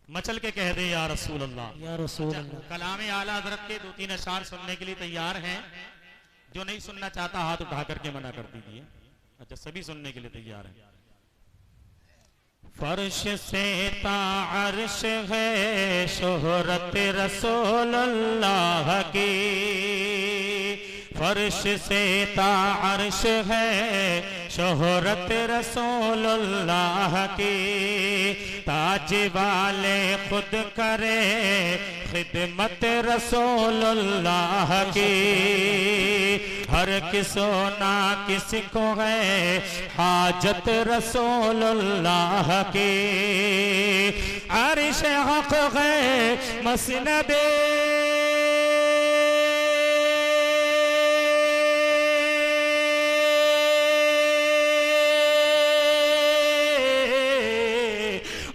मचल के कह दे या रसूल अल्लाह। या रसूल अल्लाह। कलाम आला हज़रत के 2-3 अशार सुनने के लिए तैयार हैं? जो नहीं सुनना चाहता हाथ उठा करके मना कर दीजिए। अच्छा, सभी सुनने के लिए तैयार हैं। फर्श से ताअर्श है शोहरत रसूल अल्लाह की, फर्श से ताअर्श है शोहरत रसूल अल्लाह की, ताज वाले खुद करे खिदमत रसूल अल्लाह की, हर किसो ना किसको है हाजत रसूल अल्लाह की, अर्श हक है मसनदे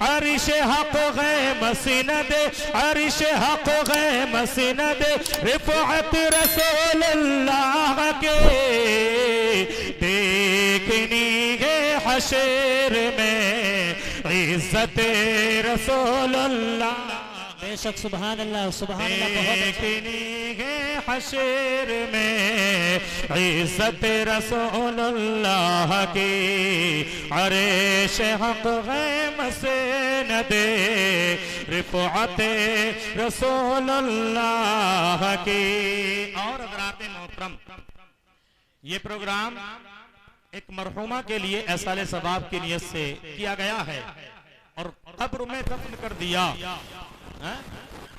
अर्श हक है मसनद, अर्श हक है मसनद रिफ़अत रसूल अल्लाह के, देखनी है हशर में इज्जत रसूल अल्लाह। बेशक सुभान अल्लाह सुभान अल्लाह। बहुत देखनी है हशर में इज्जत रसूल अल्लाह की, अर्श हक है मसनद रिफ़अत रसूल अल्लाह की। और हज़रात मोहतरम, ये प्रोग्राम एक मरहुमा के लिए एहसाले सवाब की नियत से किया गया है और कब्र में दफन कर दिया।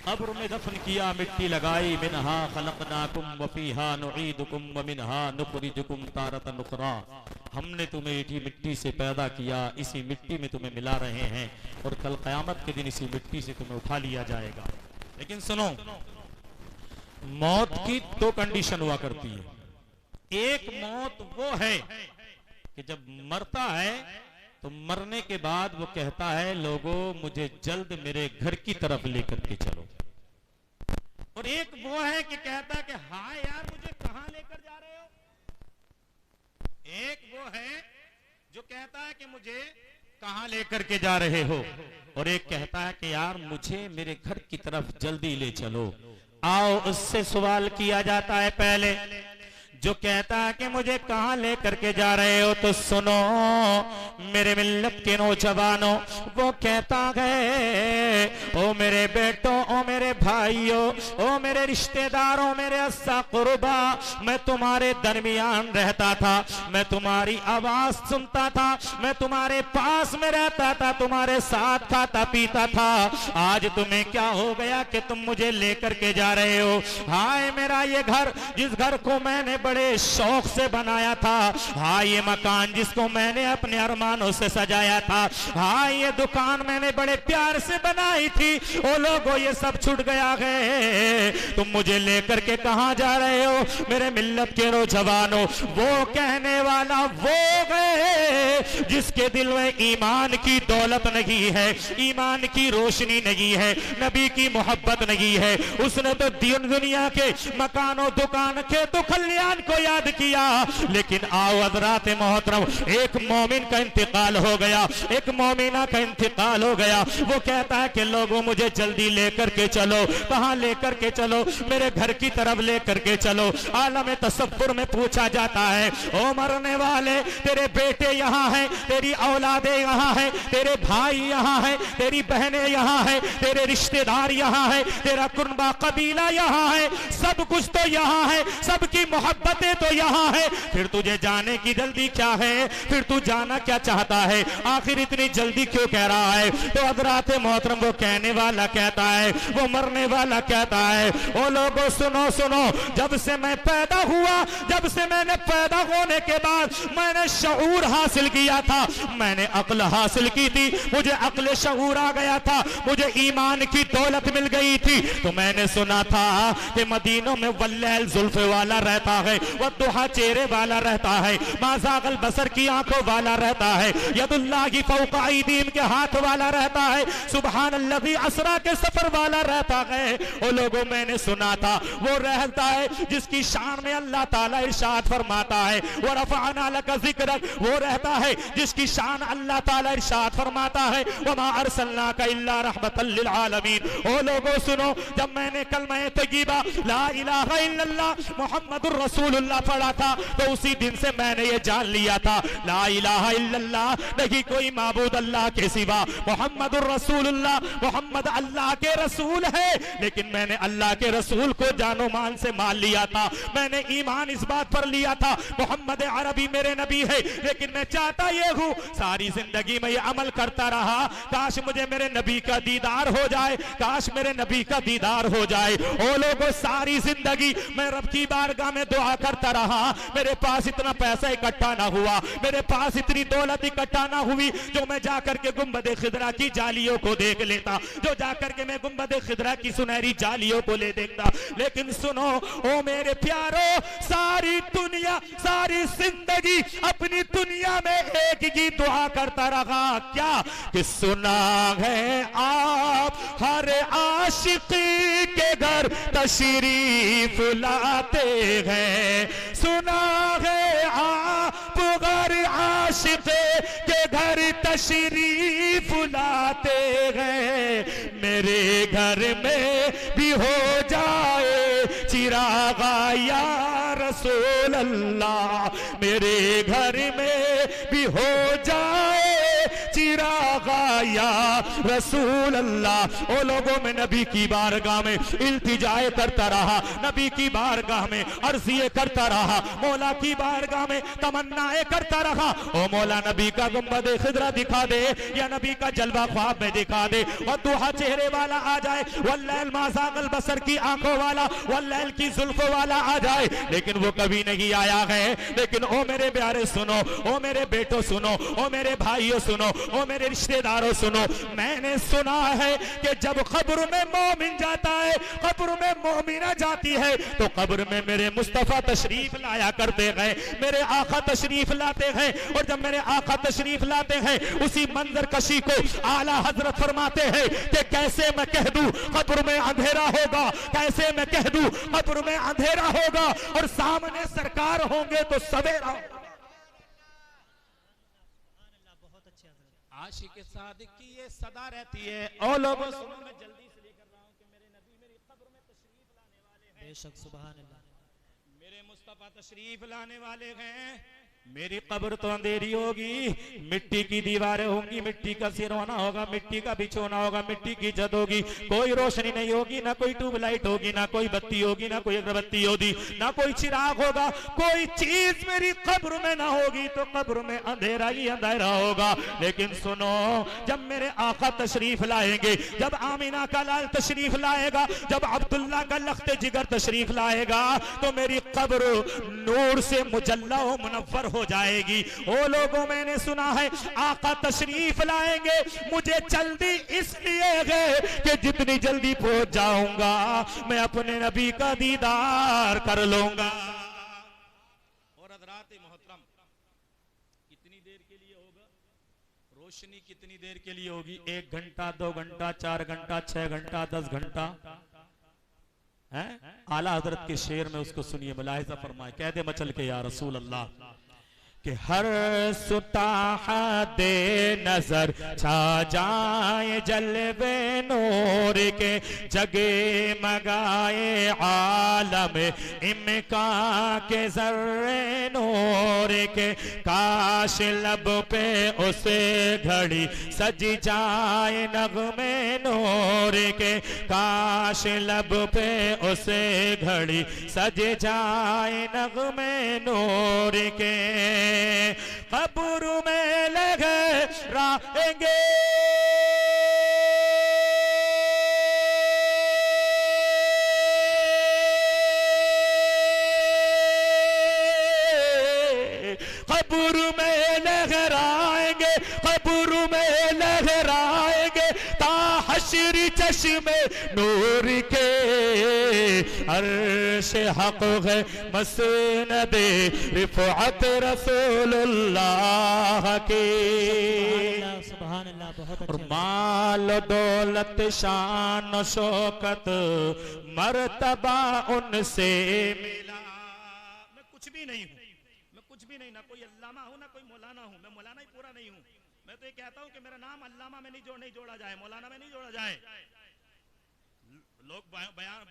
कब्र में दफन किया, मिट्टी लगाई, मिनहा खलकनाकुम व फीहा नुईदुकुम व मिनहा नुखरिजुकुम तारतन उखरा, हमने तुम्हें इसी मिट्टी से पैदा किया, इसी मिट्टी में तुम्हें मिला रहे हैं और कल क़यामत के दिन इसी मिट्टी से तुम्हें उठा लिया जाएगा। लेकिन सुनो, मौत की 2 कंडीशन हुआ करती है। एक मौत वो है कि जब मरता है तो मरने के बाद वो कहता है लोगों मुझे जल्द मेरे घर की तरफ लेकर के चलो, और एक वो है कि कहता है कि हाँ यार मुझे कहां लेकर जा रहे हो। एक वो है जो कहता है कि मुझे कहां लेकर के जा रहे हो, और एक कहता है कि यार मुझे मेरे घर की तरफ जल्दी ले चलो। आओ, उससे सवाल किया जाता है पहले, जो कहता है कि मुझे कहां लेकर के जा रहे हो, तो सुनो मेरे मिल्लत के नौजवानों, वो कहता है ओ मेरे बेटों, ओ मेरे भाइयों, ओ मेरे रिश्तेदारों, मेरे अस्सा कुर्बा, मैं तुम्हारे दरमियान रहता था, मैं तुम्हारी आवाज सुनता था, मैं तुम्हारे पास में रहता था, तुम्हारे साथ खाता पीता था, आज तुम्हें क्या हो गया कि तुम मुझे लेकर के जा रहे हो। हाय मेरा ये घर, जिस घर को मैंने बड़े शौक से बनाया था, हाँ ये मकान जिसको मैंने अपने अरमानों से सजाया था, हाँ ये दुकान मैंने बड़े प्यार से बनाई थी, ओ लोगों ये सब छूट गया है, तुम मुझे लेकर के कहां जा रहे हो मेरे मिल्लत के नौजवानों। वो कहने वाला वो है जिसके दिल में ईमान की दौलत नहीं है, ईमान की रोशनी नहीं है, नबी की मोहब्बत नहीं है, उसने तो दुनिया के मकानों दुकान के तो कल्याण को याद किया। लेकिन आओ हज़रात मोहतरम, एक मोमिन का इंतकाल हो गया, एक मोमिना का इंतकाल हो गया, वो कहता है कि लोगों मुझे जल्दी लेकर के चलो। कहां लेकर के चलो? मेरे घर की तरफ लेकर के चलो। आलम तसव्वुर में पूछा जाता है, ओ मरने वाले, तेरे बेटे यहाँ हैं, तेरी औलादे यहाँ हैं, तेरे भाई यहाँ हैं, तेरी बहनें यहाँ हैं, तेरे रिश्तेदार यहाँ हैं, तेरा कुर्बा कबीला यहाँ है, सब कुछ तो यहाँ है, सबकी मोहब्बतें तो यहाँ है, फिर तुझे जाने की जल्दी क्या है? फिर तू जाना क्या चाहता है? आखिर इतनी जल्दी क्यों कह रहा है? तो हज़रात मोहतरम, वो कहने वाला कहता है, वो मरने वाला कहता है, ओ लोगों सुनो सुनो, जब से मैं पैदा हुआ, जब से मैंने पैदा होने के बाद मैंने शऊर हासिल किया था, मैंने अक्ल हासिल की थी, मुझे अक्ल शऊर आ गया था, मुझे ईमान की दौलत मिल गई थी, तो मैंने सुना था कि मदीनों में वल्लैल जुल्फ वाला रहता है, है, वद्दुहा चेहरे वाला रहता है, माज़ागल बसर की आंखों वाला रहता है, यदुल्लाहि फौका अयदीहिम के हाथ वाला रहता है, सुब्हानल्लज़ी असरा के सफर वाला रहता है। ओ लोगों, मैंने सुना था वो रहता है जिसकी शान में अल्लाह ताला इरशाद फरमाता है व रफ़अना लका ज़िक्रक, वो रहता है जिसकी शान अल्लाह ताला इरशाद फरमाता है वमा अरसलनाका इल्ला रहमतल लिल आलमीन। ओ लोगों सुनो, जब मैंने कलमा तय्यबा ला इलाहा इल्लल्लाह मुहम्मदुर रसूलुल्लाह पढ़ा था तो उसी दिन से मैंने ये जान लिया था ला इलाहा इल्लल्लाह, नहीं कोई माबूद अल्लाह के सिवा, मुहम्मदुर रसूलुल्लाह, मोहम्मद अल्लाह के रसूल है। लेकिन मैंने अल्लाह के रसूल को जानो मान से मान लिया था, मैंने ईमान इस बात पर लिया था मोहम्मद अरबी मेरे नबी है। लेकिन मैं चाहता ये हूँ सारी जिंदगी में ये अमल करता रहा, काश मुझे मेरे नबी का दीदार हो जाए, काश मेरे नबी का दीदार हो जाए। ओ लोगों, सारी जिंदगी मैं रब की बारगाह में दुआ करता रहा, मेरे पास इतना पैसा इकट्ठा ना हुआ, मेरे पास इतनी दौलत इकट्ठा ना हुई जो मैं जाकर के गुंबद खिदरा की जालियों को देख लेता, जो जाकर के मैं गुंबद खिदरा की सुनहरी जालियों को ले देखता। लेकिन सुनो ओ मेरे प्यारो, सारी दुनिया सारी जिंदगी अपनी दुनिया में एक ही दुआ करता रहा, क्या कि सुना है आप हर आशिकी के घर तशरीफ लाते हैं, सुना है आप हर आशिक के घर तशरीफ लाते हैं। मेरे घर में भी हो जाए चिरागा या रसूल अल्लाह, मेरे घर में भी हो जाए चिरागा या रसूल अल्लाह। ओ लोगों, में नबी की बारगाह में इल्तिजाए करता रहा, नबी की बारगाह में अर्जिए करता रहा, मौला की बारगाह में तमन्नाएं करता रहा। ओ मौला, नबी का गुंबद खिदरा दिखा दे या नबी का जलवा ख्वाब में दिखा दे, और दुहा चेहरे वाला आ जाए, वल्लैल माज़ागल बसर की आंखों वाला, वल्लैल की जुल्फों वाला आ जाए। लेकिन वो कभी नहीं आया है। लेकिन ओ मेरे प्यारे सुनो, ओ मेरे बेटो सुनो, ओ मेरे भाइयों सुनो, ओ मेरे रिश्तेदारों सुनो, मैंने सुना है कि जब कब्र में मोमिन जाता है, कब्र में मोमिना जाती है, तो कब्र में मेरे मुस्तफा तशरीफ लाया करते हैं, मेरे आका तशरीफ लाते हैं। और जब मेरे आका तशरीफ लाते हैं, उसी मंजर कशी को आला हजरत फरमाते हैं कि कैसे मैं कह दूं कब्र में अंधेरा होगा, कैसे मैं कह दूं कब्र में अंधेरा होगा और सामने सरकार होंगे तो सवेरा। आशिक सादिक की ये सदा रहती है। और लोगों सुनो, मैं जल्दी से लेकर रहा हूं कि मेरे नबी मेरी कब्र में तशरीफ लाने वाले हैं। बेशक सुभान अल्लाह, मेरे मुस्तफा तशरीफ लाने वाले हैं। मेरी कब्र तो अंधेरी होगी, मिट्टी की दीवारें होंगी, मिट्टी का सिरौना होगा, मिट्टी का बिछोना होगा, मिट्टी की छत होगी, कोई रोशनी नहीं होगी, ना कोई ट्यूबलाइट होगी, ना कोई बत्ती होगी, ना कोई अगरबत्ती होगी, ना कोई चिराग होगा, कोई चीज मेरी कब्र में ना होगी, तो कब्र में अंधेरा ही अंधेरा होगा। लेकिन सुनो, जब मेरे आका तशरीफ लाएंगे, जब आमीना का लाल तशरीफ लाएगा, जब अब्दुल्ला का लख्त जिगर तशरीफ लाएगा, तो मेरी कब्र नूर से मुजल्ला व मुनव्वर हो जाएगी। ओ लोगों, मैंने सुना है आका तशरीफ लाएंगे, मुझे जल्दी इसलिए है कि जितनी जल्दी पहुंच जाऊंगा मैं अपने नबी का दीदार कर लूंगा। और हज़रात मोहतरम, कितनी देर के लिए होगा रोशनी, कितनी देर के लिए होगी? 1 घंटा, 2 घंटा, 4 घंटा, 6 घंटा, 10 घंटा है? आला हजरत के शेर में उसको सुनिए, मुलाहिजा फरमाए, कह दे मचल के या रसूल अल्लाह कि हर सुताह दे नजर छा जाए जलवे नूर के, जगे मगाए आलम इमका के जर्रे नूर के, काश लब पे उसे घड़ी सज जाए नगमे नूर के, काश लब पे उसे घड़ी सज जाए नगमे नूर के, कब्र में लहराएंगे कब्र में लहराएंगे, कब्र में लहराएंगे, ताह हशरी चश्मे नूर के, अर्श हक है मसनद रिफअत रसूलुल्लाह के। सुभान अल्लाह, बहुत और अच्छे। माल दौलत शान शौकत मर्तबा उनसे मिला। मैं कुछ भी नहीं हूँ, मैं कुछ भी नहीं, ना कोई अल्लामा हूँ ना कोई मौलाना हूँ, मैं मौलाना ही पूरा नहीं हूँ। मैं तो ये कहता हूँ कि मेरा नाम अल्लामा में नहीं जोड़ा जाए, मौलाना में नहीं जोड़ा जाए। लोग बयान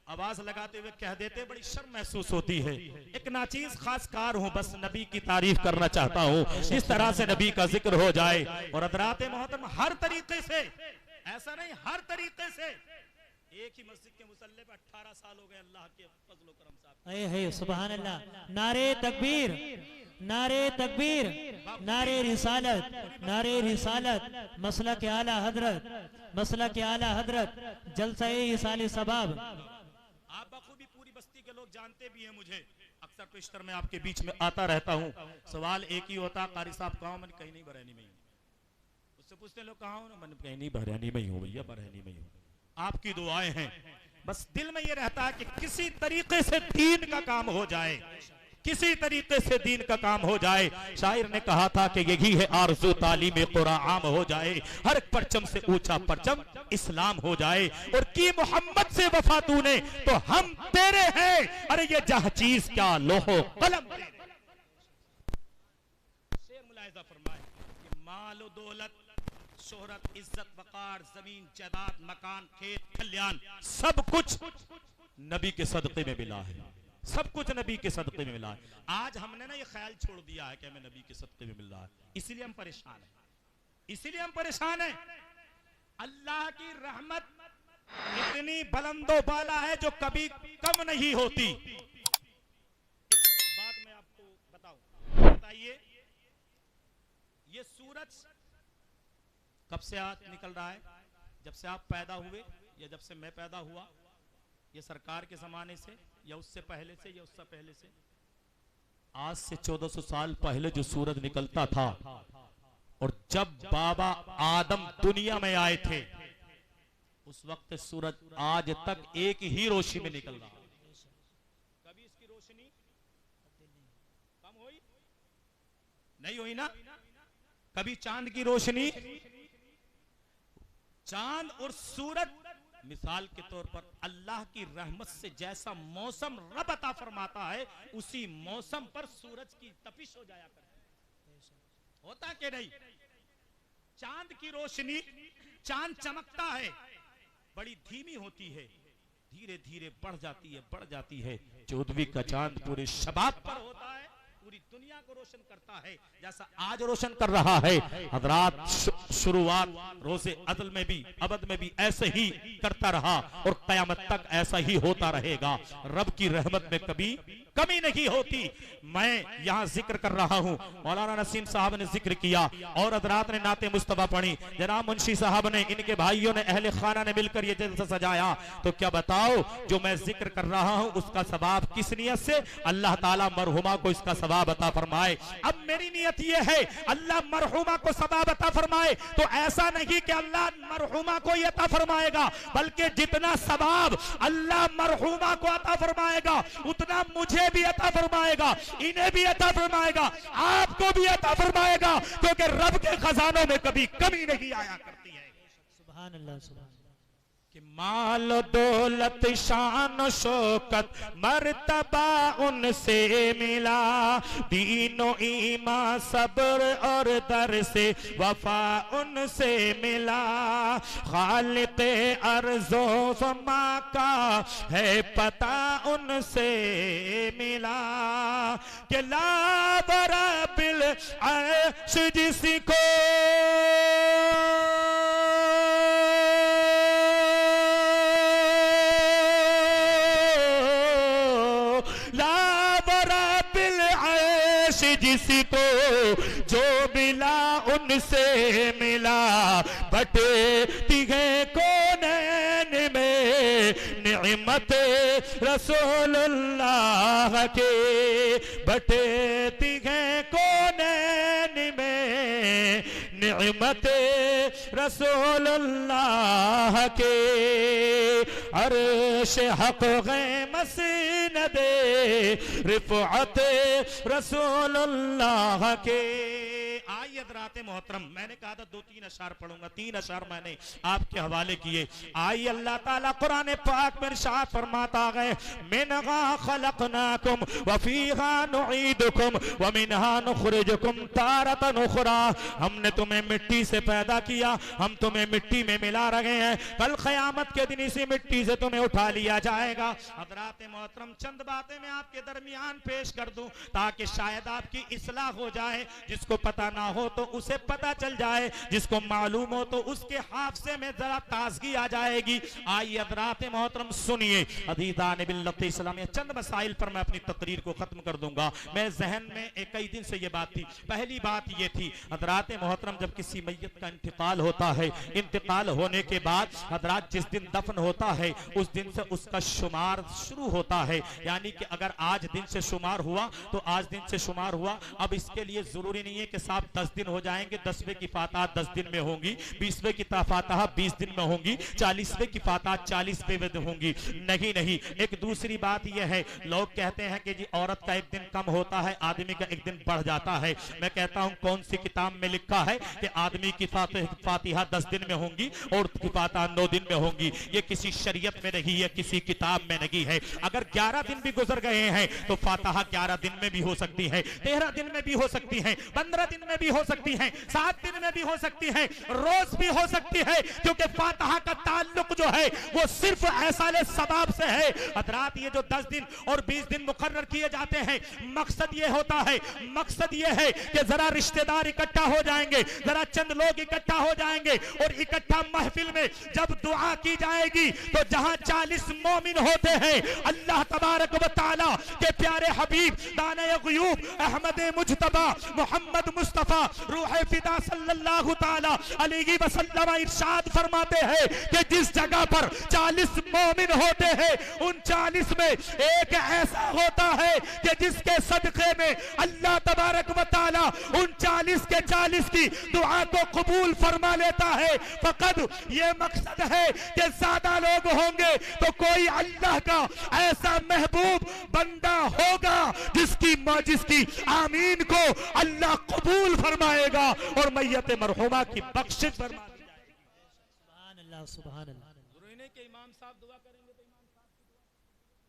आवाज लगाते हुए कह देते, बड़ी शर्म महसूस होती है। एक नाचीज खास कार हूँ, बस नबी की तारीफ करना चाहता हूँ, इस तरह से नबी का जिक्र हो जाए। और हज़रात मोहतरम हर तरीके से, ऐसा नहीं हर तरीके से, एक ही मस्जिद के मुसल्ले पे 18 साल हो गए अल्लाह के फजल करम साहब। सुभान अल्लाह। नारे तकबीर, नारे तकबीर, नारे रिसालत, नारे रिसालत, मसला के आला हजरत, मसला के आला हजरत, जलसा-ए इसाले सबाब। आप बखूबी पूरी बस्ती के लोग जानते भी हैं मुझे, अक्सर पेशतर में आपके बीच में आता रहता हूँ। सवाल एक ही होता, कारी साहब कहाँ? मैंने कहीं नहीं, बरहनी में ही। उससे पूछते लोग कहाँ हो ना, मैंने कहीं नहीं, बरहनी में ही हूँ भैया, बरहनी में ही हूँ। आपकी दुआएं हैं, बस दिल में ये रहता है कि किसी तरीके से दीन का काम हो जाए, किसी तरीके से दीन का काम हो जाए। शायर ने कहा था कि यही है आरज़ू तालीम कुरान आम हो जाए, हर परचम से ऊंचा परचम इस्लाम हो जाए। और की मोहम्मद से वफा तूने तो हम तेरे हैं, अरे ये जहाँ चीज क्या लोहो कलम। शेर मुलाहिजा फरमाए कि मालो दौलत शोहरत इज्जत वकार जमीन जायदाद मकान खेत खलियान सब कुछ नबी के सदक़े में मिला है, सब कुछ नबी के सदक़े में मिला है। आज हमने ना ये ख्याल छोड़ दिया है कि हमें नबी के सदक़े में मिल रहा है, इसीलिए हम परेशान हैं, इसीलिए हम परेशान हैं। अल्लाह की रहमत इतनी बुलंदो बाला है जो कभी कम नहीं होती। एक बात मैं आपको बताऊं, बताइए ये सूरज कब से आज निकल रहा है? जब से आप पैदा हुए या जब से मैं पैदा हुआ? ये सरकार के जमाने से या उससे पहले से या उससे पहले से? आज से 1400 साल पहले जो सूरज निकलता था, और जब बाबा आदम दुनिया में आए थे उस वक्त सूरज आज तक एक ही रोशनी में निकल रहा। कभी इसकी रोशनी कम हुई नहीं हुई ना? कभी चांद की रोशनी, चांद और सूरज मिसाल के तौर पर अल्लाह की रहमत से जैसा मौसम रब अता फरमाता है, उसी मौसम पर सूरज की तपिश हो जाया करती है। होता कि नहीं? चांद की रोशनी, चांद चमकता है, बड़ी धीमी होती है, धीरे धीरे बढ़ जाती है, बढ़ जाती है। 14वीं का चांद पूरे शबाब पर होता है, पूरी दुनिया को रोशन करता है जैसा आज रोशन कर रहा है। हजरात शुरुआत रोज़े अदल में भी अबद में भी ऐसे ही करता रहा और कयामत तक ऐसा ही होता रहेगा। रब की रहमत में कभी कमी नहीं होती। मैं यहाँ जिक्र कर रहा हूँ, मौलाना नसीम साहब ने जिक्र किया और हजरात ने नाते मुस्तफा पढ़ी, जनाब मुंशी साहब ने, इनके भाइयों ने, अहले खाना ने मिलकर ये जलसा सजाया। तो क्या बताओ, जो मैं जिक्र कर रहा हूँ उसका सवाब किस नियत से? अल्लाह ताला मरहुमा को इसका सवाब अता फरमाए। अब मेरी नियत ये है अल्लाह मरहुमा को सवाब अता फरमाए, तो ऐसा नहीं कि अल्लाह मरहुमा को ये अता फरमाएगा, बल्कि जितना सवाब अल्लाह मरहुमा को अता फरमाएगा उतना मुझे भी अता फरमाएगा, इन्हें भी अता फरमाएगा, आपको भी अता फरमाएगा, क्योंकि रब के खजानों में कभी कमी नहीं आया करती है। सुभान अल्लाह, सुभान अल्लाह। कि माल दौलत शान शौकत मर्तबा उनसे मिला, दीनो ईमान सब्र और दर से वफा उनसे मिला। खालिक़े अर्ज़ो समा का है पता उनसे मिला, कि ला बराबिल अर्श जिसको जिसको जो मिला उनसे मिला, बटेती है कौनैन में निअमत रसूलुल्लाह के, बटेती है कौनैन में निअमत रसूलुल्लाह के अर्श हक गए मसनद रिफ़अत रसूलुल्लाह के। आइए हज़रात मोहतरम, मैंने कहा था 2-3 अशार पढ़ूंगा, 3 अशार मैंने आपके हवाले किए। आइए अल्लाह ताला कुरान पाक में इरशाद फरमाता गए, मिनहा खलकनाकुम व फीहा नुईदुकुम व मिनहा नुखरिजुकुम तारतन उखरा। हमने तुम्हें मिट्टी से पैदा किया, हम तुम्हें मिट्टी में मिला रहे हैं, कल क़यामत के दिन इसी मिट्टी से तुम्हें उठा लिया जाएगा। हज़रात मोहतरम, चंद बातें मैं आपके दरमियान पेश कर दूं ताकि शायद आपकी इस्लाह हो जाए। जिसको पता ना हो तो उसे पता चल जाए, जिसको मालूम हो तो उसके हाफसे में जरा ताजगी आ जाएगी। आइए हज़रात मोहतरम सुनिए, अज़ीज़ान मिल्लत इस्लामिया, चंद मसाइल पर मैं अपनी तकरीर को खत्म कर दूंगा। मैं जहन में कई दिन से ये बात थी। पहली बात ये थी हज़रात मोहतरम, जब किसी मैयत का इंतकाल होता है, इंतकाल होने के बाद हज़रात जिस दिन दफन होता है उस दिन से उसका शुमार शुरू होता है। यानी कि अगर आज दिन से शुमार हुआ तो आज दिन से शुमार हुआ। अब इसके लिए जरूरी नहीं है कि साहब 10 दिन हो जाएंगे, 10वें की फातह 10 दिन में होंगी, 20वें की फातह 20 दिन में होंगी, 40वें की फातह 40वें दिन होंगी। नहीं नहीं, एक दूसरी बात यह है, लोग कहते हैं कि जी औरत का एक दिन कम होता है, आदमी का एक दिन बढ़ जाता है। मैं कहता हूं कौन सी किताब में लिखा है कि आदमी की फातिहा 10 दिन में होंगी और की फातह 9 दिन में होंगी? ये किसी शरीयत में नहीं है, किसी किताब में नहीं है। अगर 11 दिन भी गुजर गए हैं तो फातहा 11 दिन में भी हो सकती है, 13 दिन में भी हो सकती है, 15 दिन में भी हो सकती है, 7 दिन में भी हो सकती है, रोज भी हो सकती है, क्योंकि फातहा का ताल्लुक जो है वो सिर्फ ऐसाले सबाब से है। हज़रात, ये जो 10 दिन और 20 दिन मुकर्रर किए जाते हैं, मकसद ये होता है, मकसद ये है कि जरा रिश्तेदार इकट्ठा हो जाएंगे, जरा चंद लोग इकट्ठा हो जाएंगे और इकट्ठा महफिल में जब दुआ की जाएगी तो जहां 40 मोमिन होते हैं, अल्लाह तबारक व तआला के प्यारे हबीब दाने ग़ुयूब अहमद मुज्तबा मोहम्मद मुस्तफा रूह फिदा सल्लल्लाहु तआला अलैहि वसल्लम इरशाद फरमाते हैं कि जिस जगह पर 40 मोमिन होते हैं उन 40 में एक ऐसा होता है कि जिसके सदक़े में अल्लाह तबारक व तआला उन 40 के 40 की दुआ को कबूल फरमा लेता है। फकत ये मकसद है कि ज्यादा लोग होंगे तो कोई अल्लाह का ऐसा महबूब बंदा होगा जिसकी आमीन को अल्लाह कबूल फरमाएगा और मैयत मरहुमा की बख्शिश फरमा दी जाएगी। सुभान अल्लाह, सुभान अल्लाह। जरूरी नहीं कि इमाम साहब दुआ करेंगे तो इमाम साहब की दुआ हो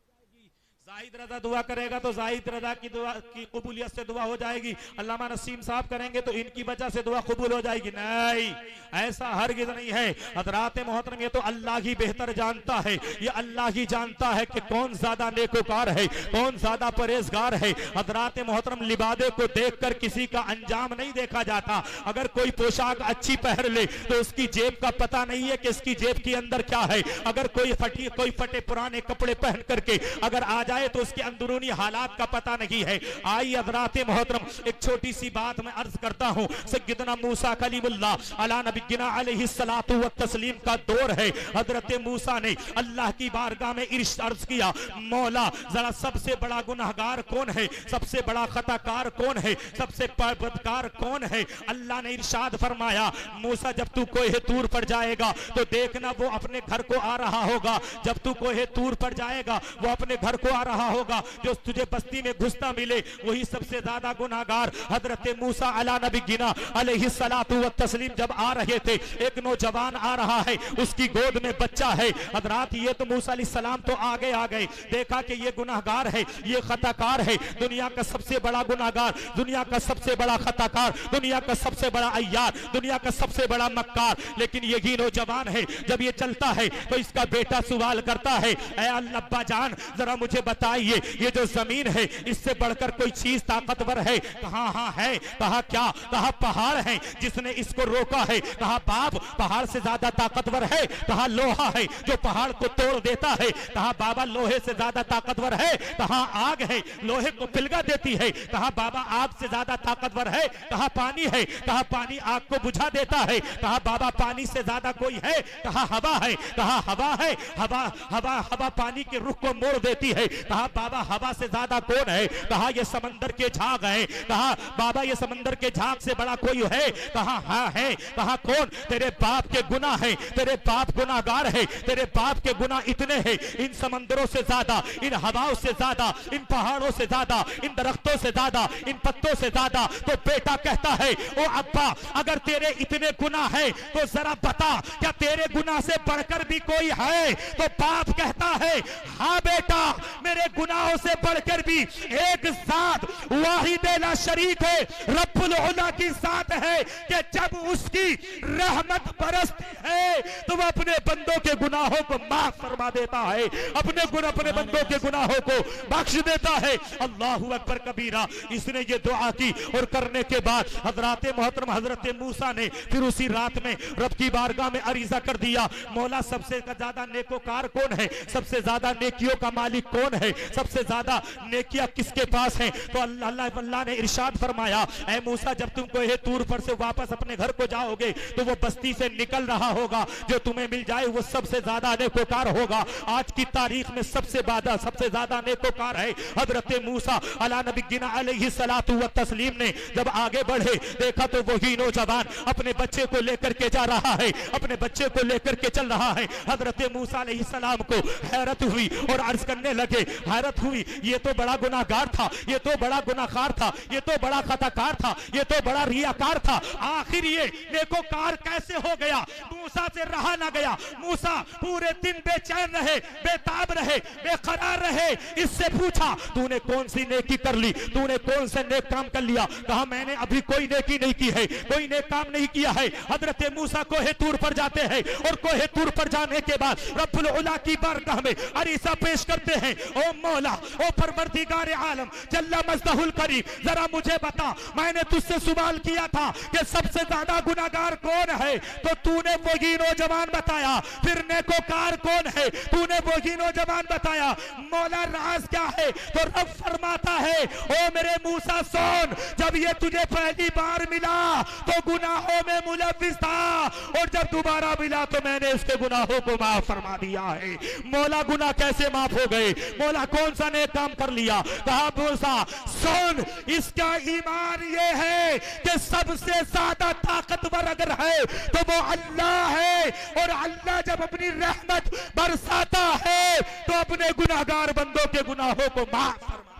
जाएगी, जाहिद रजा दुआ करेगा तो जाहिद रजा की दुआ की कबूलियत से दुआ हो जाएगी, अल्लामा नसीम साहब करेंगे तो इनकी वजह से दुआ कबूल हो जाएगी। नहीं, ऐसा हरगिज़ नहीं है। हज़रात मोहतरम, ये तो अल्लाह ही बेहतर जानता है, ये अल्लाह ही जानता है कि कौन ज्यादा नेकोकार है, कौन ज्यादा परहेजगार है। हज़रात मोहतरम, लिबादे को देखकर किसी का अंजाम नहीं देखा जाता। अगर कोई पोशाक अच्छी पहन ले तो उसकी जेब का पता नहीं है कि इसकी जेब के अंदर क्या है। अगर कोई फटे पुराने कपड़े पहन करके अगर आ जाए तो उसके अंदरूनी हालात का पता नहीं है। आइए हज़रात मोहतरम, एक छोटी सी बात मैं अर्ज करता हूं। सय्यदना मूसा कलीमुल्लाह अला नबीना अलैहिस्सलातु व तस्लीम का दौर है। हजरत मूसा ने अल्लाह की बारगाह में अर्ज किया, मौला जरा सबसे बड़ा गुनहगार कौन है, सबसे बड़ा खताकार कौन है, सबसे बदकार कौन है? अल्लाह ने इरशाद फरमाया, मूसा जब तू कोहे तूर पर जाएगा तो देखना वो अपने घर को आ रहा होगा। जब तू कोहे तूर पर जाएगा वो अपने घर को आ रहा होगा। जो तुझे बस्ती में घुसता मिले वही सबसे ज्यादा गुनाहगार। हजरत मूसा अला नबीना अलैहिस्सलातु व तस्लीम जब आ रहे थे, एक नौजवान आ रहा है, उसकी गोद में बच्चा है। हजरात, ये तो मूसा अलैहिस्सलाम तो आगे आ गए, देखा कि ये गुनाहगार है, ये खताकार है, दुनिया का सबसे बड़ा गुनाहगार, दुनिया का सबसे बड़ा खताकार, दुनिया का सबसे बड़ा अय्यार, दुनिया का सबसे बड़ा मक्कार। लेकिन यही नौजवान है, जब ये चलता है तो इसका बेटा सवाल करता है, ऐ अल्लाह जान जरा मुझे बताइए ये जो जमीन है इससे बढ़कर कोई चीज ताकतवर है? कहा हाँ है। कहा क्या? कहा पहाड़ है जिसने इसको रोका है। कहा बाप पहाड़ से ज्यादा ताकतवर है। कहा लोहा है जो पहाड़ को तोड़ देता है। कहा बाबा लोहे से ज्यादा ताकतवर है। कहा आग है लोहे को पिलगा देती है। कहा बाबा आग से ज्यादा ताकतवर है। कहा पानी है। कहा पानी आग को बुझा देता है। कहा बाबा पानी से ज्यादा कोई है? कहा हवा है। कहा हवा है, हवा हवा हवा पानी के रुख को मोड़ देती है। कहा बाबा हवा से ज्यादा कौन है? कहा ये समंदर के झाग है। कहा बाबा ये समंदर के झाग से बड़ा कोई है? कहा हाँ है। कहा कौन? तेरे बाप के गुनाह है, तेरे बाप गुनाहगार है, तेरे बाप के गुनाह इतने हैं, इन समंदरों से ज्यादा, इन हवाओं से ज्यादा, इन पहाड़ों से ज्यादा, इन दरख्तों से ज्यादा, इन पत्तों से ज्यादा। तो बेटा कहता है ओ अब्बा अगर तेरे इतने गुनाह है तो जरा बता क्या तेरे गुनाह से बढ़कर भी कोई है? तो बाप कहता है हाँ बेटा मेरे गुनाहों से बढ़कर भी एक साथ वाहिद ला शरीक है, रब्बुल उला की साथ है कि जब उसकी रहमत बरसती है तो वह अपने बंदों के गुनाहों को माफ फरमा देता है, अपने बंदों के गुनाहों को बख्श देता है। अल्लाहु अकबर कबीरा। इसने ये दुआ की और करने के बाद हजरत मोहतरम हजरत मूसा ने फिर उसी रात में रब की बारगाह में अरीजा कर दिया, मौला सबसे ज्यादा नेकोकार कौन है? सबसे ज्यादा नेकियों का मालिक कौन है? सबसे ज्यादा नेकियां किसके पास हैं? तो अल्लाह ने इरशाद फरमाया ऐ मूसा जब तुम कोहे तूर पर से वापस अपने घर को जाओगे तो वो बस्ती से निकल रहा होगा, जो तुम्हें मिल जाए वो सबसे ज्यादा नेकोकार होगा। आज की तारीख में सबसे ज्यादा नेकोकार है हजरत मूसा अला नबीना अलैहि सलातु व तस्लीम ने जब आगे बढ़े देखा तो वही नौजवान अपने बच्चे को लेकर के जा रहा है, अपने बच्चे को लेकर के चल रहा है। हजरत मूसा अलैहि सलाम को हैरत हुई और अर्ज करने लगे, हैरत हुई ये तो बड़ा गुनाहगार था, ये तो बड़ा गुनाहगार था, ये तो बड़ा खताकार था, ये तो बड़ा रियाकार था, आखिर ये नेकोकार कैसे हो गया? मूसा से रहा ना गया। मूसा पूरे दिन बेचैन रहे, बेताब रहे, बेकरार रहे। इससे पूछा तूने कौन सी नेकी कर ली, तूने कौन से नेक काम कर लिया? कहा मैंने अभी कोई नेकी नहीं की है, कोई नेक काम नहीं किया है। हजरत मूसा कोहे तूर पर जाते हैं और कोहे तूर पर जाने के बाद रब्बुल उला की बारगाह में अरीसा पेश करते हैं, ओ मौला ओ परवरदिगार आलम जल्ला मजदहुल करीम जरा मुझे बता, मैंने तुझसे सवाल किया था कि सबसे ज्यादा गुनाहगार कौन है तो तूने वही नौजवान बताया, फिर नेकोकार कौन है तूने वही नौजवान बताया। मौला राज क्या है? तो रब फरमाता है ओ मेरे मूसा सुन, जब ये तुझे पहली बार मिला तो गुनाहों में मुलव्विस था और जब दोबारा मिला तो मैंने उसके गुनाहों को माफ फरमा दिया है। मौला गुनाह कैसे माफ हो गए? मौला कौन सा नेक काम कर लिया? कहा मूसा सुन, इसका ईमान ये है कि सबसे ज्यादा ताकतवर अगर है तो वो अल्लाह है और अल्लाह जब अपनी रहमत बरसाता है तो अपने गुनाहगार बंदों के गुनाहों को माफ फरमा।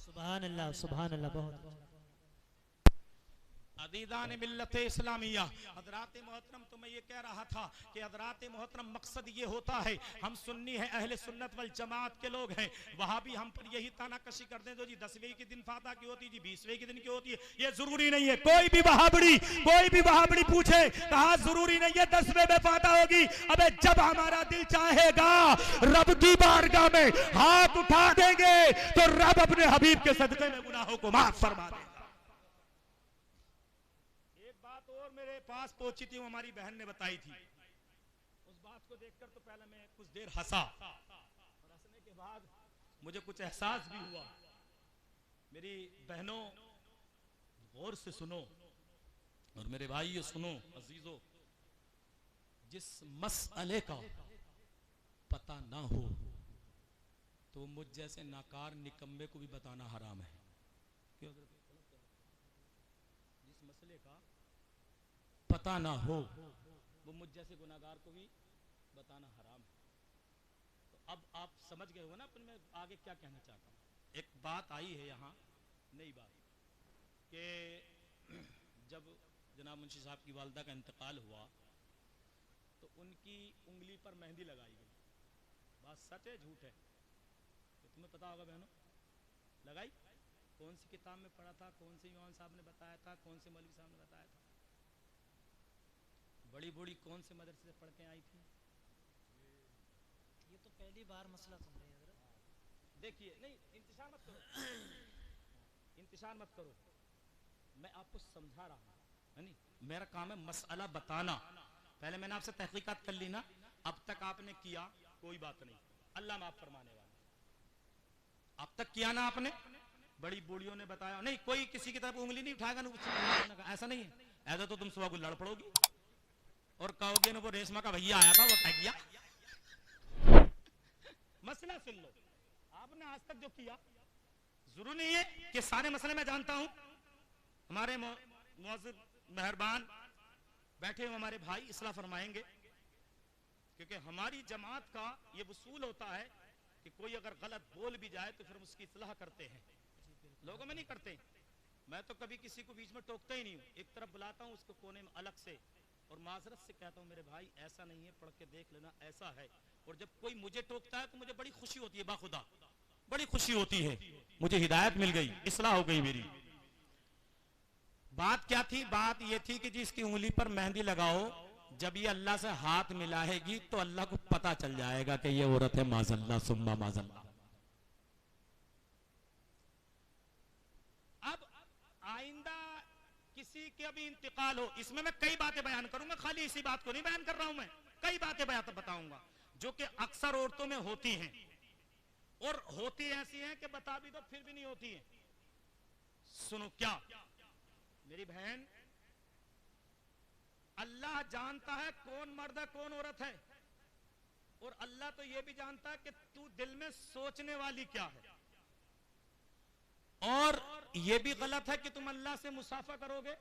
सुभान अल्लाह, सुभान अल्लाह। बहुत अदीदान मिल्लत इस्लामिया हजरात मोहतरम, तो मैं ये कह रहा था कि हजरात मोहतरम मकसद ये होता है, हम सुन्नी है अहले सुन्नत वल जमात के लोग हैं, वहां भी हम पर यही तानाकशी कर दें तो जी 10वें के दिन फाता की होती जी 20वें के दिन की होती है। ये जरूरी नहीं है। कोई भी वहाबड़ी पूछे कहा जरूरी नहीं है 10वें में फाता होगी। अबे जब हमारा दिल चाहेगा रब की बारगाह में हाथ उठा देंगे तो रब अपने हबीब के सदके में गुनाहों को माफ फरमा देगा। मेरे पास पहुंची थी, हमारी बहन ने बताई थी। उस बात को देखकर तो पहले मैं कुछ देर हंसा और हंसने के बाद मुझे कुछ एहसास भी हुआ। मेरी बहनों गौर से सुनो और मेरे भाइयों सुनो अजीजों, जिस मसले का पता ना हो तो मुझ जैसे नाकार निकम्मे को भी बताना हराम है। जिस मसले का पता ना हो वो मुझ जैसे गुनाहगार को भी बताना हराम है। तो अब आप समझ गए हो ना अपन में आगे क्या कहना चाहता हूं। एक बात आई है यहाँ, नई बात, कि जब जनाब मुंशी साहब की वालदा का इंतकाल हुआ तो उनकी उंगली पर मेहंदी लगाई गई। बात सच है झूठ है? तो तुम्हें पता होगा बहनों, लगाई? कौन सी किताब में पढ़ा था, कौन से इमाम साहब ने बताया था, कौन से मौलवी साहब ने बताया था? बड़ी बूढ़ी कौन से मदरसे से पढ़ के आई थी? ये तो पहली बार मसला सुन रहे हैं। देखिए, नहीं इंतजार मत करो, इंतजार मत करो, मैं आपको समझा रहा हूं, है नहीं? मेरा काम है मसला बताना। पहले मैंने आपसे तहकीकात कर ली ना, अब तक आपने किया कोई बात नहीं, अल्लाह माफ फरमाने वाला। अब तक किया ना आपने, बड़ी बूढ़ियों ने बताया नहीं, कोई किसी की तरफ उंगली नहीं उठाएगा ना, ऐसा नहीं है। ऐसा तो तुम सुबह को लड़ पड़ोगी और कहोगे ना वो रेशमा का भैया आया था वो कह गया। मसला सुन लो, आपने आज तक जो किया, जरूरी नहीं है कि सारे मसले मैं जानता हूं। हमारे मुअज्जिज मेहरबान बैठे हुए हमारे भाई इस्लाह फरमाएंगे, क्योंकि हमारी जमात का ये वसूल होता है कि कोई अगर गलत बोल भी जाए तो फिर हम उसकी इस्लाह करते हैं, लोगों में नहीं करते। मैं तो कभी किसी को बीच में टोकता ही नहीं हूं, एक तरफ बुलाता हूं उसको कोने में अलग से और माजरत से कहता हूं मेरे भाई ऐसा नहीं है, पढ़ के देख लेना ऐसा है। और जब कोई मुझे टोकता है तो मुझे बड़ी खुशी होती है, बाखुदा बड़ी खुशी होती है, मुझे हिदायत मिल गई, इस्लाह हो गई मेरी। बात क्या थी? बात ये थी कि जिसकी उंगली पर मेहंदी लगाओ, जब ये अल्लाह से हाथ मिलाएगी तो अल्लाह को पता चल जाएगा कि ये औरत है माजल्ला सुम्मा माजल्ला। अब आइंदा किसी के अभी इंतकाल हो, इसमें मैं कई बातें बयान करूंगा, खाली इसी बात को नहीं बयान कर रहा हूं मैं, कई बातें बताऊंगा जो कि अक्सर औरतों में होती हैं और होती ऐसी हैं कि बता भी दो फिर भी नहीं होती है। सुनो क्या मेरी बहन, अल्लाह जानता है कौन मर्द है कौन औरत है, और अल्लाह तो यह भी जानता है कि तू दिल में सोचने वाली क्या है। और यह भी गलत है कि तुम अल्लाह से मुसाफा करोगे,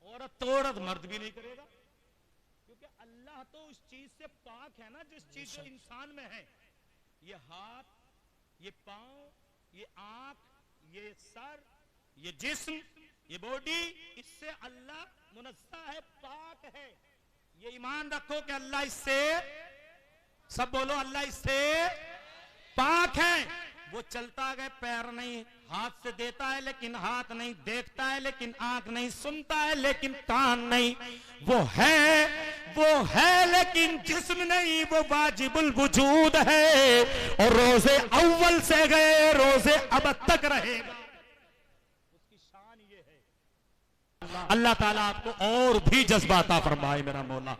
औरत तो औरत मर्द भी नहीं करेगा, क्योंकि अल्लाह तो उस चीज से पाक है ना जिस चीज जो इंसान में है। ये हाथ, ये पांव, ये आंख, ये सर, ये जिस्म, ये बॉडी, इससे अल्लाह मुनज़्ज़ह है, पाक है। ये ईमान रखो कि अल्लाह इससे, सब बोलो अल्लाह इससे पाक है। वो चलता है पैर नहीं, हाथ से देता है लेकिन हाथ नहीं, देखता है लेकिन आंख नहीं, सुनता है लेकिन कान नहीं, वो है लेकिन जिस्म नहीं, वो वाजिबुल वजूद है और रोजे अव्वल से गए रोजे अब तक रहेगा। उसकी शान ये है। अल्लाह ताला आपको और भी जज्बा अता फरमाए मेरा मौला।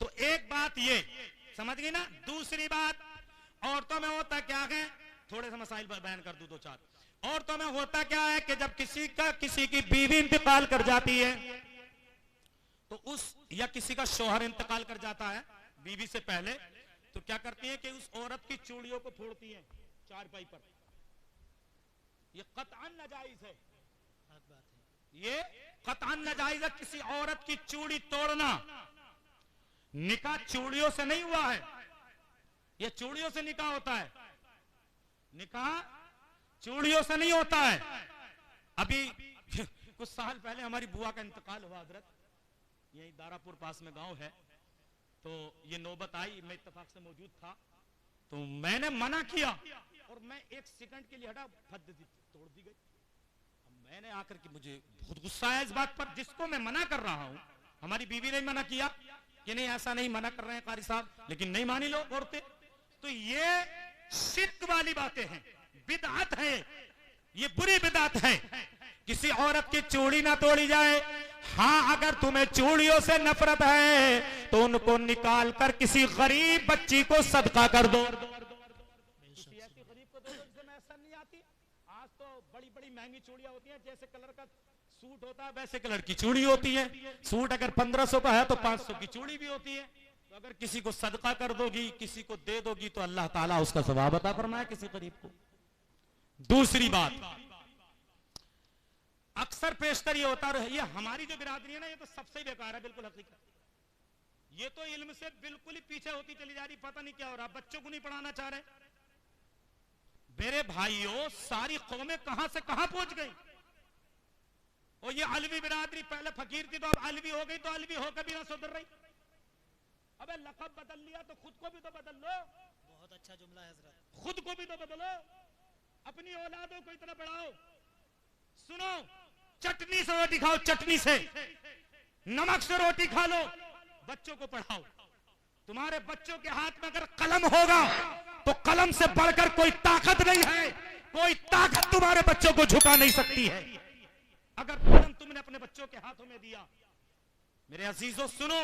तो एक बात ये समझ गई ना। दूसरी बात, औरतों में होता क्या है, थोड़े से मसाइल बयान कर दूं दो चार। औरतों में होता क्या है कि जब किसी की बीवी इंतकाल कर जाती है तो या किसी का शौहर इंतकाल कर जाता है बीवी से पहले, तो क्या करती है कि उस औरत की चूड़ियों को फोड़ती है चारपाई पर। ये कतअन नाजायज है, ये कतअन नाजायज है किसी औरत की चूड़ी तोड़ना। निकाह चूड़ियों से नहीं हुआ है, ये चूड़ियों से निकाह होता है, निकाह चूड़ियों से नहीं होता है। अभी कुछ साल पहले हमारी बुआ का इंतकाल हुआ हजरत, यही दारापुर पास में गांव है, तो ये नौबत आई, मैं इत्तेफाक से मौजूद था, तो मैंने मना किया और मैं एक सेकंड के लिए हटा, तोड़ दी गई। मैंने आकर के मुझे बहुत गुस्सा आया इस बात पर, जिसको मैं मना कर रहा हूं। हमारी बीवी ने मना किया कि नहीं ऐसा नहीं, मना कर रहे हैं कारी साहब, लेकिन नहीं मानी लोग औरतें। तो ये शिर्क वाली बातें हैं, बिदअत है, ये बुरी बिदअत है। किसी औरत की चूड़ी ना तोड़ी जाए। हाँ, अगर तुम्हें चूड़ियों से नफरत है तो उनको निकाल कर किसी गरीब बच्ची को सदका कर दो। किसी ऐसी गरीब को दो जिसे मैसर नहीं आती। आज तो बड़ी बड़ी महंगी चूड़ियां होती हैं, जैसे कलर का सूट होता है वैसे कलर की चूड़ी होती है। सूट अगर 1500 का है तो 500 की चूड़ी भी होती है। तो अगर किसी को सदका कर दोगी, किसी को दे दोगी, तो अल्लाह ताला उसका सवाब अता फरमाए किसी गरीब को। दूसरी बात, अक्सर पेशतर ये होता है, ये हमारी जो बिरादरी है ना, ये तो सबसे बेकार है, बिल्कुल हकीकत। ये तो इल्म से बिल्कुल ही पीछे होती चली जा रही, पता नहीं क्या हो रहा, बच्चों को नहीं पढ़ाना चाह रहे। मेरे भाइयों, सारी कौमें कहां से कहां पहुंच गई। और ये अलवी बिरादरी पहले फकीर थी तो अब अलवी हो गई, तो अलवी होकर भी ना सुधर रही। अबे लक़ब बदल लिया तो खुद को भी तो बदल लो। बहुत अच्छा जुमला है हजरत। खुद को भी तो बदलो, अपनी औलादों को इतना बढ़ाओ। सुनो, चटनी से रोटी खाओ, चटनी से, नमक से रोटी खा लो, बच्चों को पढ़ाओ। तुम्हारे बच्चों के हाथ में अगर कलम होगा तो कलम से बढ़कर कोई ताकत नहीं है, कोई ताकत तुम्हारे बच्चों को झुका नहीं सकती है। अगर कलम तुमने अपने बच्चों के हाथों में दिया, मेरे अजीजों सुनो,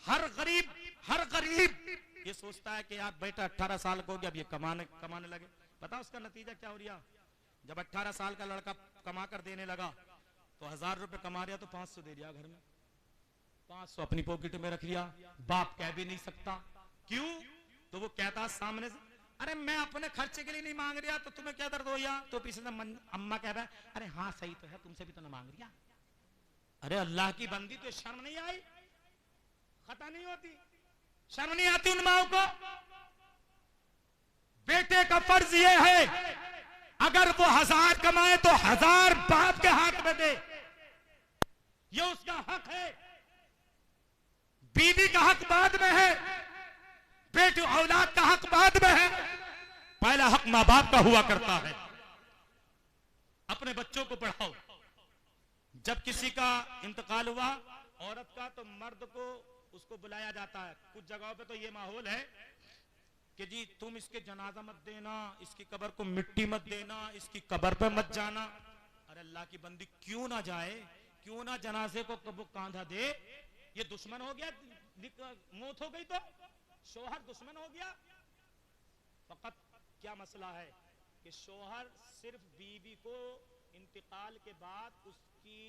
हर गरीब ये सोचता है कि यार बेटा 18 साल को हो गया, अब ये कमाने लगे। पता उसका नतीजा क्या हो रहा? जब 18 साल का लड़का कमा कर देने लगा तो 1000 रुपए कमा रहा तो 500 दे दिया घर में, 500 अपनी पॉकेट में रख लिया। बाप कह भी नहीं सकता, क्यों? तो वो कहता सामने से, अरे मैं अपने खर्चे के लिए नहीं मांग रहा तो तुम्हें क्या दर्द हो गया? तो पीछे से अम्मा कह रहा है अरे हाँ सही तो है, तुमसे भी तो ना मांग रहा। अरे अल्लाह की बंदी, तो शर्म नहीं आई? खता नहीं होती? शर्म नहीं आती उन माओं को? बेटे का फर्ज यह है अगर वो 1000 कमाए तो 1000 बाप के हाथ में दे, ये उसका हक है। बीवी का हक बाद में है, बेटी औलाद का हक बाद में है। पहला हक मां बाप का हुआ करता है। अपने बच्चों को पढ़ाओ। जब किसी का इंतकाल हुआ औरत का, तो मर्द को उसको बुलाया जाता है। कुछ जगहों पे तो ये माहौल है कि जी तुम इसके जनाजा मत देना, इसकी कब्र को मिट्टी मत देना, इसकी कब्र पे मत जाना। अरे अल्लाह की बंदी, क्यों ना जाए? क्यों ना जनाजे को कब कांधा दे? ये दुश्मन हो गया, मौत हो गई तो शोहर दुश्मन हो गया। फकत क्या मसला है कि शोहर सिर्फ बीवी को इंतकाल के बाद उसकी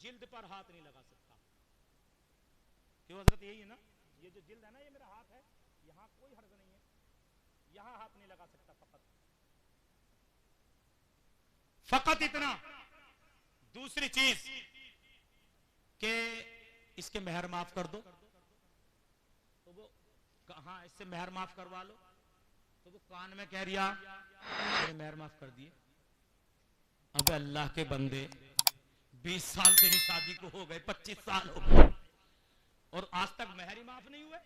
जिल्द पर हाथ नहीं लगा सकता। क्यों हजरत? यही है ना, ये जो जिल्द है ना, ये मेरा हाथ है, यहां कोई हर्ज नहीं है, यहां हाथ नहीं लगा सकता। फकत इतना। दूसरी चीज के इसके मेहर माफ कर दो, तो वो हाँ इससे मेहर माफ करवा लो, तो वो कान में कह रिया मेरे मेहर माफ कर दिए। अब अल्लाह के बंदे 20 साल तेरी शादी को हो गए, 25 साल हो गए और आज तक मेहर ही माफ नहीं हुए।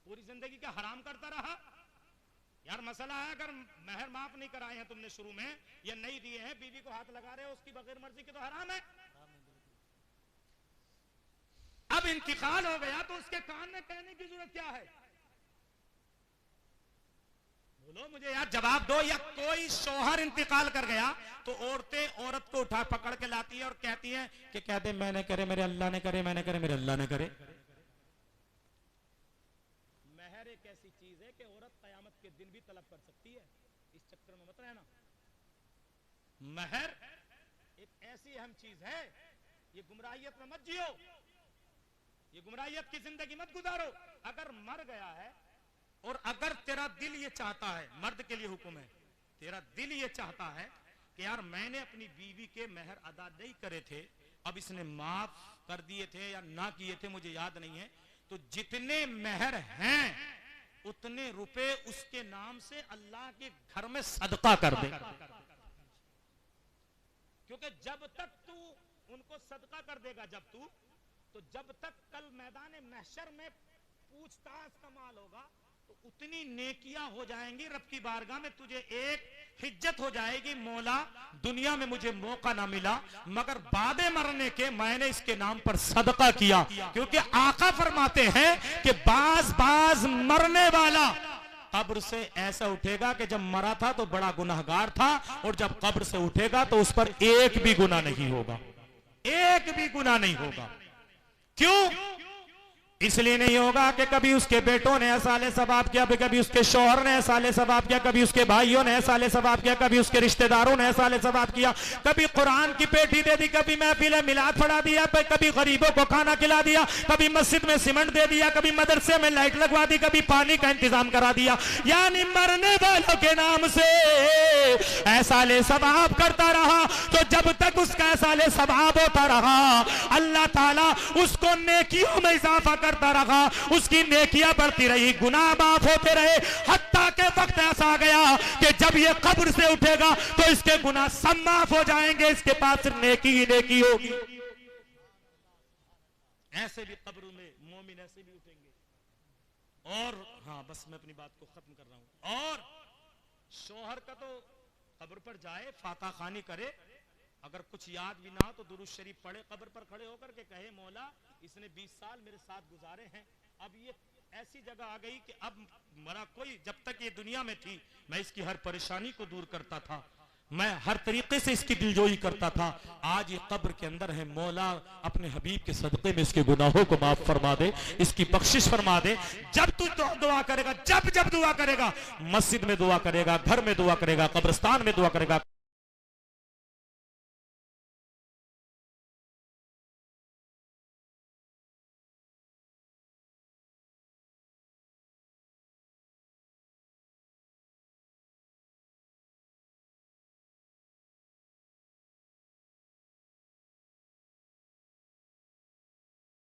पूरी जिंदगी क्या हराम करता रहा? यार मसला है, अगर मेहर माफ नहीं कराए हैं तुमने शुरू में या नहीं दिए हैं, बीवी को हाथ लगा रहे हो उसकी बगैर मर्जी के, तो हराम है। अब इंतकाल हो गया तो उसके कान में कहने की जरूरत क्या है? बोलो मुझे यार, जवाब दो। या कोई शौहर इंतकाल कर गया तो औरतें औरत को उठा पकड़ के लाती है और कहती है कि कह दे मैंने करे मेरे अल्लाह ने करे, मैंने करे मेरे अल्लाह ने करे। मेहर एक ऐसी चीज है कि औरत कयामत के दिन भी तलब कर सकती है, इस चक्कर में मत रहना। मेहर एक ऐसी अहम चीज है, ये गुमराहियत में मत जियो, ये गुमराहियत की जिंदगी मत गुजारो। अगर मर गया है और अगर तेरा दिल ये चाहता है, मर्द के लिए हुक्म है, तेरा दिल ये चाहता है कि यार मैंने अपनी बीवी के मेहर अदा नहीं करे थे, अब इसने माफ कर दिए थे या ना किए थे मुझे याद नहीं है, तो जितने मेहर हैं उतने रुपए उसके नाम से अल्लाह के घर में सदका कर दे। क्योंकि जब तक तू उनको सदका कर देगा, तो जब तक कल मैदान महशर में पूछताछ का माल होगा तो उतनी नेकियां हो जाएंगी रब की बारगाह में, तुझे एक हिज्जत हो जाएगी, मौला दुनिया में मुझे मौका ना मिला मगर बाद मरने के मैंने इसके नाम पर सदका किया। क्योंकि आका फरमाते हैं कि बाज मरने वाला कब्र से ऐसा उठेगा कि जब मरा था तो बड़ा गुनाहगार था और जब कब्र से उठेगा तो उस पर एक भी गुनाह नहीं होगा, एक भी गुनाह नहीं होगा। क्यों? इसलिए नहीं होगा कि कभी उसके बेटों ने साले सवाब किया, कभी उसके शौहर ने साले सवाब किया, कभी उसके भाइयों ने साले सवाब किया, कभी उसके रिश्तेदारों ने साले सवाब किया, कभी कुरान की पेटी दे दी, कभी महफिल मिलाद पढ़ा दिया, कभी गरीबों को खाना खिला दिया, कभी मस्जिद में सीमेंट दे दिया, कभी मदरसे में लाइट लगवा दी, कभी पानी का इंतजाम करा दिया। यानी मरने वालों के नाम से साले सवाब करता रहा, तो जब तक उसका साले सवाब होता रहा अल्लाह ताला उसको नेकियों में इजाफा करता रहा, उसकी नेकियां बढ़ती रही, गुनाह माफ होते रहे, हत्ता के वक्त ऐसा आ गया कि जब ये कब्र से उठेगा तो इसके गुनाह सब माफ हो जाएंगे, इसके पास सिर्फ नेकी ही नेकी होगी। ऐसे भी कब्र में मोमिन ऐसे भी उठेंगे। और हाँ बस मैं अपनी बात को खत्म कर रहा हूं। और शौहर का तो कब्र पर जाए, फाता खानी करे, अगर कुछ याद भी ना हो तो दुरूद शरीफ पढ़े, कब्र पर खड़े होकर के कहे मौला इसने 20 साल मेरे साथ गुजारे हैं, अब ये ऐसी जगह आ गई कि अब मरा कोई, जब तक ये दुनिया में थी मैं इसकी हर परेशानी को दूर करता था, मैं हर तरीके से इसकी दिलजोई करता था, आज ये कब्र के अंदर है, मौला अपने हबीब के सदक़े में इसके गुनाहों को माफ फरमा दे, इसकी बख्शिश फरमा दे। जब तू दुआ करेगा, जब दुआ करेगा, मस्जिद में दुआ करेगा, घर में दुआ करेगा, कब्रिस्तान में दुआ करेगा,